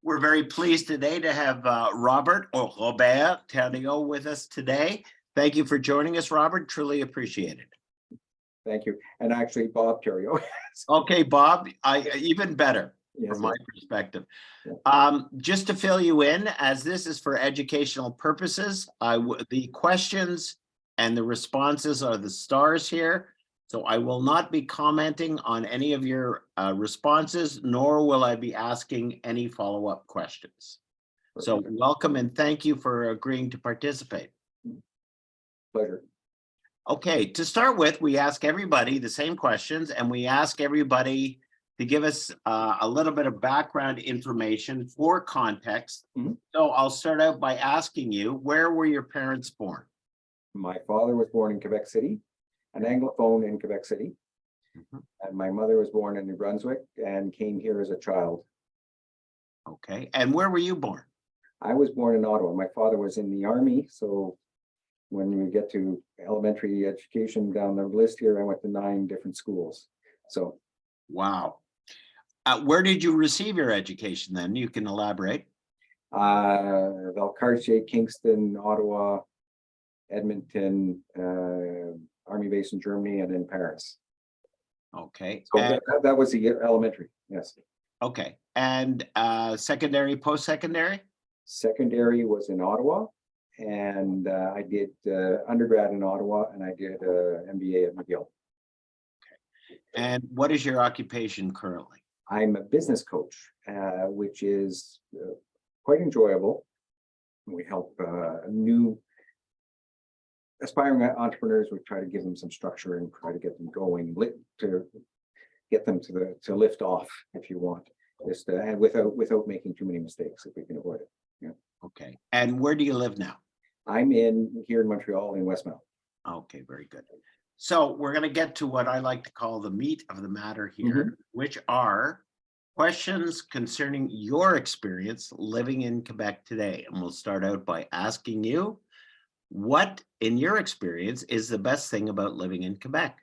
We're very pleased today to have Robert or Robert Theriault with us today. Thank you for joining us, Robert. Truly appreciate it. Thank you. And actually, Bob Theriault. Okay, Bob, even better Yes, from my yes. perspective. Yeah. Just to fill you in, as this is for educational purposes, the questions and the responses are the stars here. So I will not be commenting on any of your responses, nor will I be asking any follow-up questions. So welcome and thank you for agreeing to participate. Pleasure. Okay, to start with, we ask everybody the same questions, and we ask everybody to give us a little bit of background information for context. So I'll start out by asking you, where were your parents born? My father was born in Quebec City, an Anglophone in Quebec City. And my mother was born in New Brunswick and came here as a child. Okay, and where were you born? I was born in Ottawa. My father was in the Army, so when we get to elementary education down the list here, I went to 9 different schools. So, wow. Where did you receive your education then? You can elaborate. Valcartier, Kingston, Ottawa, Edmonton, Army base in Germany, and in Paris. Okay. So that was the elementary, yes. Okay. And secondary, post-secondary? Secondary was in Ottawa, and I did undergrad in Ottawa, and I did MBA at McGill. Okay. And what is your occupation currently? I'm a business coach, which is quite enjoyable. We help new aspiring entrepreneurs. We try to give them some structure and try to get them going, to get them to lift off, if you want, just and without making too many mistakes, if we can avoid it. Yeah. Okay. And where do you live now? I'm here in Montreal in Westmount. Okay, very good. So we're going to get to what I like to call the meat of the matter here, which are questions concerning your experience living in Quebec today. And we'll start out by asking you, what in your experience is the best thing about living in Quebec?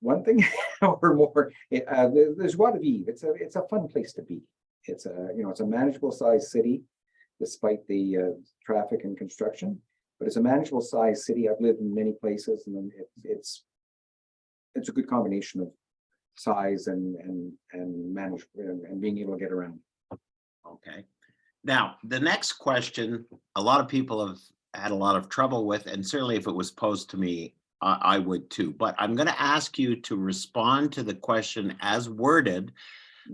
One thing or more, there's joie de vivre. It's a fun place to be. It's a manageable size city, despite the traffic and construction. But it's a manageable size city. I've lived in many places, and it's a good combination of size and manage and being able to get around. Okay. Now, the next question, a lot of people have had a lot of trouble with, and certainly if it was posed to me, I would too. But I'm going to ask you to respond to the question as worded,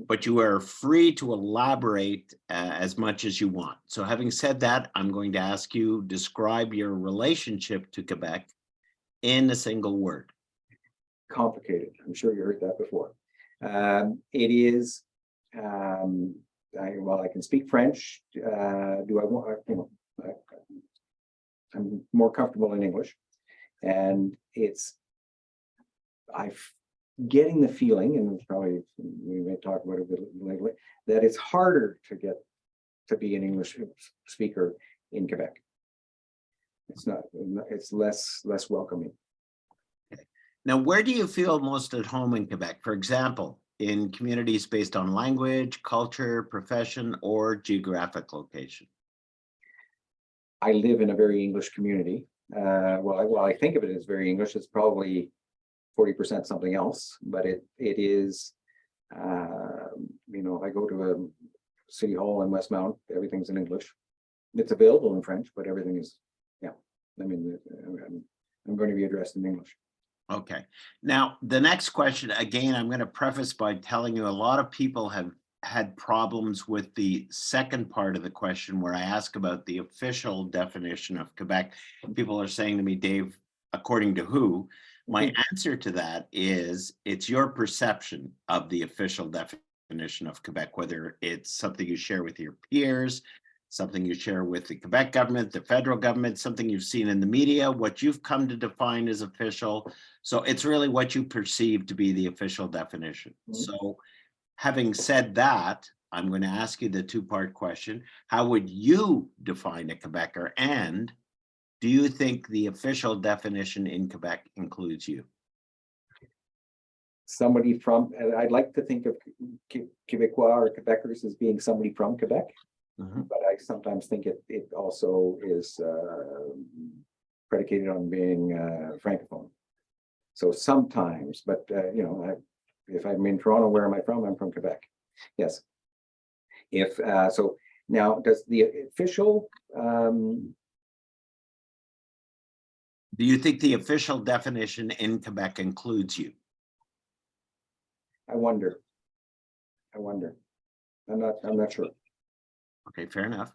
but you are free to elaborate as much as you want. So having said that, I'm going to ask you, describe your relationship to Quebec in a single word. Complicated. I'm sure you heard that before. It is, I can speak French. Do I want, I'm more comfortable in English. And getting the feeling, and probably we may talk about it a bit later, that it's harder to get to be an English speaker in Quebec. It's less welcoming. Okay. Now, where do you feel most at home in Quebec? For example, in communities based on language, culture, profession, or geographic location? I live in a very English community. Well, I think of it as very English. It's probably 40% something else, but it is, I go to a city hall in Westmount, everything's in English. It's available in French, but everything is, I'm going to be addressed in English. Okay. Now, the next question, again, I'm going to preface by telling you a lot of people have had problems with the second part of the question where I ask about the official definition of Quebec. People are saying to me, Dave, according to who? My answer to that is it's your perception of the official definition of Quebec, whether it's something you share with your peers, something you share with the Quebec government, the federal government, something you've seen in the media, what you've come to define as official. So it's really what you perceive to be the official definition. So having said that, I'm going to ask you the two-part question. How would you define a Quebecer? And do you think the official definition in Quebec includes you? somebody from, and I'd like to think of Quebecois or Quebecers as being somebody from Quebec, but I sometimes think it also is predicated on being Francophone. So sometimes, but you know, if I'm in Toronto, where am I from? I'm from Quebec. Yes. If so, now does the official Do you think the official definition in Quebec includes you? I wonder. I'm not sure. Okay, fair enough.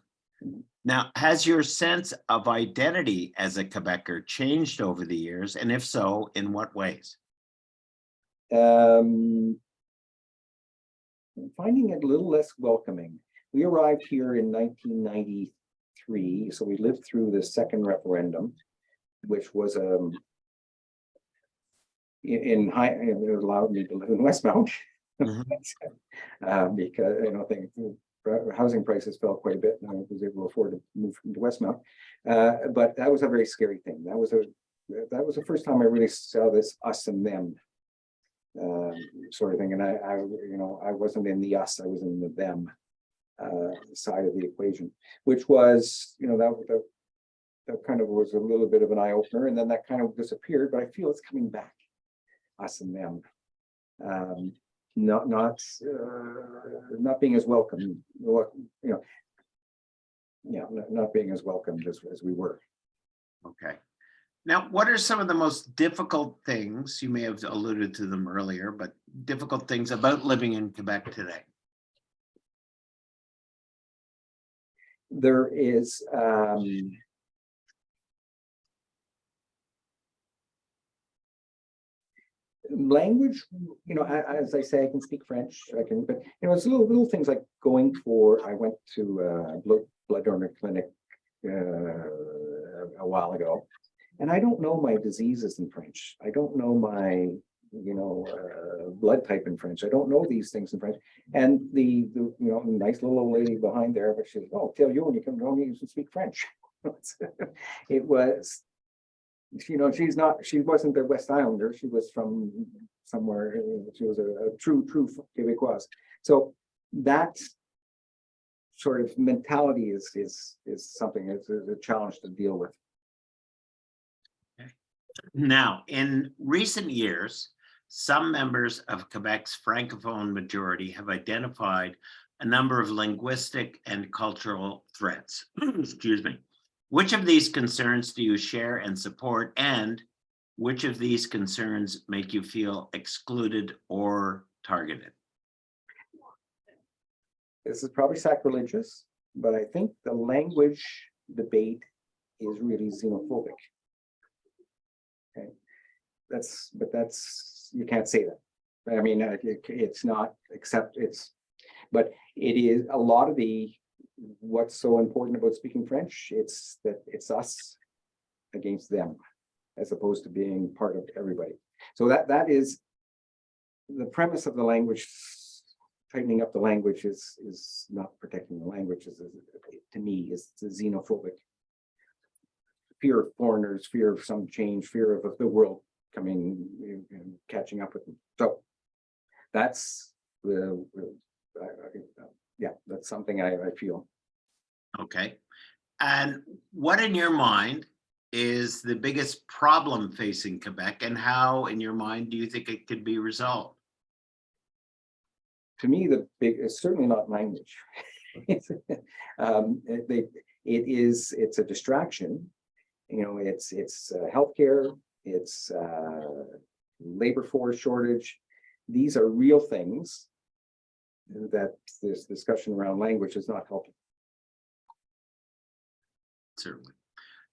Now, has your sense of identity as a Quebecer changed over the years? And if so, in what ways? I'm finding it a little less welcoming. We arrived here in 1993, so we lived through the second referendum, which was it allowed me to live in Westmount because you know things. Housing prices fell quite a bit, and I was able to afford to move into Westmount. But that was a very scary thing. That was the first time I really saw this us and them sort of thing. And I wasn't in the us, I was in the them side of the equation, which was, you know, that kind of was a little bit of an eye opener, and then that kind of disappeared. But I feel it's coming back, us and them. Not being as welcome, you know, yeah, not being as welcomed as we were. Okay. Now, what are some of the most difficult things, you may have alluded to them earlier, but difficult things about living in Quebec today? There is language, you know, as I say, I can speak French, I can, but you know, it's little things like going for, I went to blood donor clinic a while ago, and I don't know my diseases in French. I don't know my, you know, blood type in French. I don't know these things in French. And the you know, nice little old lady behind there, but she's, oh, Theriault, when you come home, you can speak French. It was, you know, she wasn't a West Islander. She was from somewhere. She was a true Quebecois. So that sort of mentality is something, it's a challenge to deal with. Okay. Now, in recent years, some members of Quebec's Francophone majority have identified a number of linguistic and cultural threats. Excuse me. Which of these concerns do you share and support, and which of these concerns make you feel excluded or targeted? This is probably sacrilegious, but I think the language debate is really xenophobic. Okay, that's you can't say that. I mean, it's not, except it's, but it is a lot of the. What's so important about speaking French? It's that it's us against them, as opposed to being part of everybody. So that is the premise of the language. Tightening up the language is not protecting the language. To me, is xenophobic. Fear of foreigners, fear of some change, fear of the world coming and catching up with them. So that's the. Yeah, that's something I feel. Okay. And what in your mind is the biggest problem facing Quebec, and how in your mind do you think it could be resolved? To me, it's certainly not language. It's a distraction. You know, it's healthcare, it's labor force shortage. These are real things that this discussion around language is not helping. Certainly.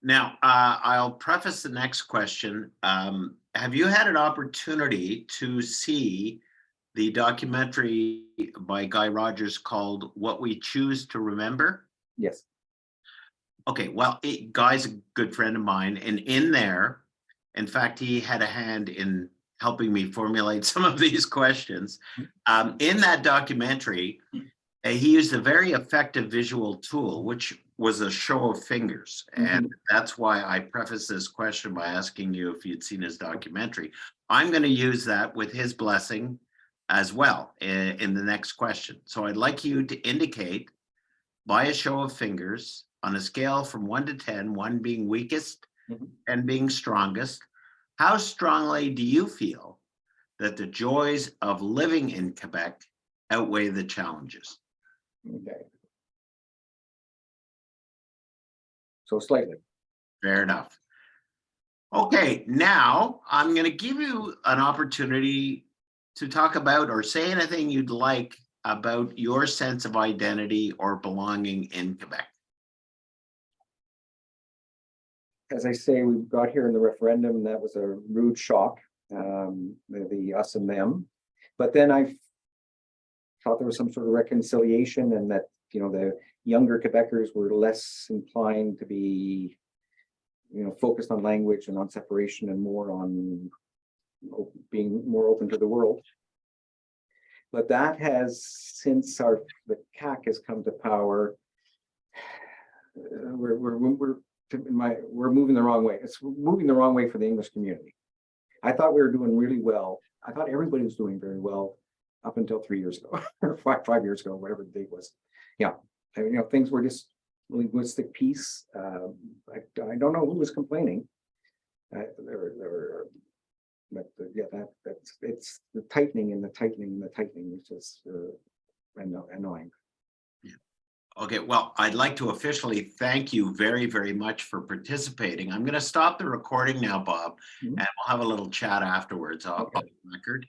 Now, I'll preface the next question. Have you had an opportunity to see the documentary by Guy Rogers called What We Choose to Remember? Yes. Okay, well, Guy's a good friend of mine, and in there, in fact, he had a hand in helping me formulate some of these questions. In that documentary, he used a very effective visual tool, which was a show of fingers. And that's why I preface this question by asking you if you'd seen his documentary. I'm going to use that with his blessing as well in the next question. So I'd like you to indicate by a show of fingers on a scale from 1 to 10, 1 being weakest and being strongest, how strongly do you feel that the joys of living in Quebec outweigh the challenges? Okay. So slightly. Fair enough. Okay, now I'm going to give you an opportunity to talk about or say anything you'd like about your sense of identity or belonging in Quebec. As I say, we got here in the referendum, that was a rude shock, the us and them. But then I thought there was some sort of reconciliation, and that, you know, the younger Quebecers were less inclined to be, you know, focused on language and on separation and more on being more open to the world. But that has, since the CAQ has come to power, we're moving the wrong way. It's moving the wrong way for the English community. I thought we were doing really well. I thought everybody was doing very well up until 3 years ago, or five years ago, whatever the date was. Yeah, I mean, you know, things were just linguistic peace. I don't know who was complaining. There were, but yeah, it's the tightening and the tightening and the tightening, which is annoying. Okay, well, I'd like to officially thank you very, very much for participating. I'm going to stop the recording now, Bob, and we'll have a little chat afterwards off the record.